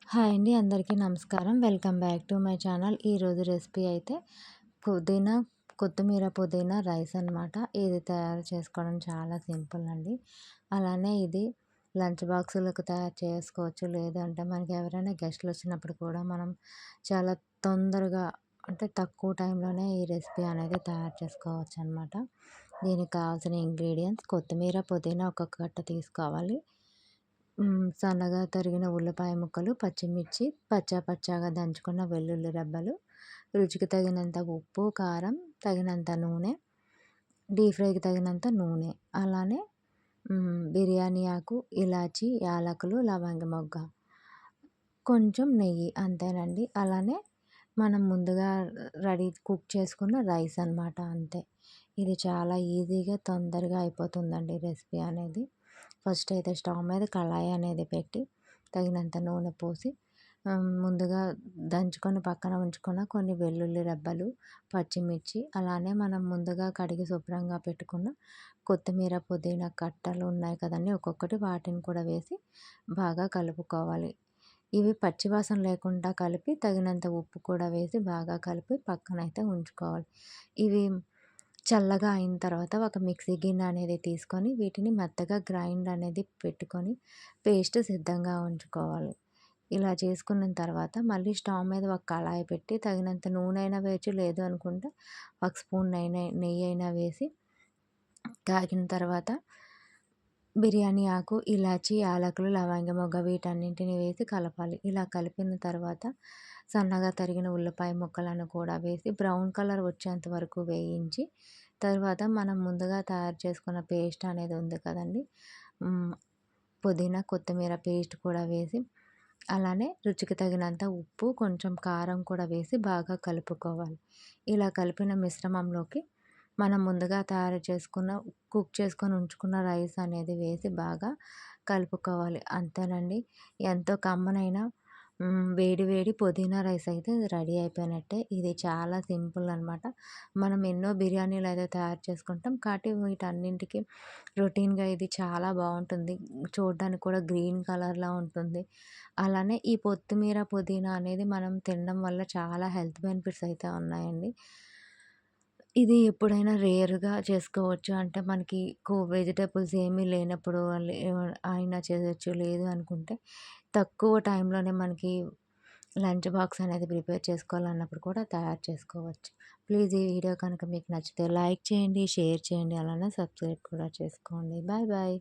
Hi అండి. అందరికీ నమస్కారం. Welcome back to my channel. ఈరోజు రెసిపీ అయితే పుదీనా కొత్తిమీర పుదీనా రైస్ అనమాట. ఇది తయారు చేసుకోవడం చాలా సింపుల్ అండి. అలానే ఇది లంచ్ బాక్సులకు తయారు చేసుకోవచ్చు. లేదంటే మనకి ఎవరైనా గెస్టులు వచ్చినప్పుడు కూడా మనం చాలా తొందరగా అంటే తక్కువ టైంలోనే ఈ రెసిపీ అనేది తయారు చేసుకోవచ్చు అనమాట. దీనికి కావాల్సిన ఇంగ్రీడియంట్స్ కొత్తిమీర పుదీనా ఒక కట్ట తీసుకోవాలి. సన్నగా తరిగిన ఉల్లిపాయ ముక్కలు, పచ్చిమిర్చి, పచ్చాగా దంచుకున్న వెల్లుల్లి రెబ్బలు, రుచికి తగినంత ఉప్పు, కారం, తగినంత నూనె, డీప్ ఫ్రైకి తగినంత నూనె, అలానే బిర్యానీ ఆకు, ఇలాచి, యాలకులు, లవంగ మొగ్గ, కొంచెం నెయ్యి అంతేనండి. అలానే మనం ముందుగా కుక్ చేసుకున్న రైస్ అనమాట అంతే. ఇది చాలా ఈజీగా తొందరగా అయిపోతుందండి రెసిపీ అనేది. ఫస్ట్ అయితే స్టవ్ మీద కళాయి అనేది పెట్టి తగినంత నూనె పోసి ముందుగా దంచుకొని పక్కన ఉంచుకున్న కొన్ని వెల్లుల్లి రెబ్బలు, పచ్చిమిర్చి, అలానే మనం ముందుగా కడిగి శుభ్రంగా పెట్టుకున్న కొత్తిమీర పుదీనా కట్టలు ఉన్నాయి కదండి, ఒక్కొక్కటి వాటిని కూడా వేసి బాగా కలుపుకోవాలి. ఇవి పచ్చివాసన లేకుండా కలిపి తగినంత ఉప్పు కూడా వేసి బాగా కలిపి పక్కనైతే ఉంచుకోవాలి. ఇవి చల్లగా అయిన తర్వాత ఒక మిక్సీ గిన్నె అనేది తీసుకొని వీటిని మెత్తగా గ్రైండ్ అనేది పెట్టుకొని పేస్ట్ సిద్ధంగా ఉంచుకోవాలి. ఇలా చేసుకున్న తర్వాత మళ్ళీ స్టవ్ మీద ఒక కళాయి పెట్టి తగినంత నూనె అయినా వేయచ్చు, లేదు అనుకుంటే ఒక స్పూన్ నెయ్యి అయినా వేసి కాగిన తర్వాత బిర్యానీ ఆకు, ఇలాచి, యాలకులు, లవంగ మొగ్గ వీటన్నింటిని వేసి కలపాలి. ఇలా కలిపిన తర్వాత సన్నగా తరిగిన ఉల్లిపాయ ముక్కలను కూడా వేసి బ్రౌన్ కలర్ వచ్చేంత వరకు వేయించి తర్వాత మనం ముందుగా తయారు చేసుకున్న పేస్ట్ అనేది ఉంది కదండి, పుదీనా కొత్తిమీర పేస్ట్ కూడా వేసి అలానే రుచికి తగినంత ఉప్పు, కొంచెం కారం కూడా వేసి బాగా కలుపుకోవాలి. ఇలా కలిపిన మిశ్రమంలోకి మనం ముందుగా తయారు చేసుకున్న కుక్ చేసుకొని ఉంచుకున్న రైస్ అనేది వేసి బాగా కలుపుకోవాలి. అంతేనండి. ఎంతో కమ్మనైన వేడి వేడి పుదీనా రైస్ అయితే రెడీ అయిపోయినట్టే. ఇది చాలా సింపుల్ అనమాట. మనం ఎన్నో బిర్యానీలు అయితే తయారు చేసుకుంటాం. కాబట్టి వీటన్నింటికి రొటీన్‌గా ఇది చాలా బావుంటుంది. చూడడానికి కూడా గ్రీన్ కలర్‌లో ఉంటుంది. అలానే ఈ కొత్తిమీర, పుదీనా అనేది మనం తినడం వల్ల చాలా హెల్త్ బెనిఫిట్స్ అయితే ఉన్నాయండి. ఇది ఎప్పుడైనా రేర్‌గా చేసుకోవచ్చు. అంటే మనకి వెజిటబుల్స్ ఏమీ లేనప్పుడు అయినా చేయొచ్చు. లేదు అనుకుంటే తక్కువ టైంలోనే మనకి లంచ్ బాక్స్ అనేది ప్రిపేర్ చేసుకోవాలన్నప్పుడు కూడా తయారు చేసుకోవచ్చు. ప్లీజ్ ఈ వీడియో కనుక మీకు నచ్చితే లైక్ చేయండి, షేర్ చేయండి, అలానే సబ్స్క్రైబ్ కూడా చేసుకోండి. Bye bye.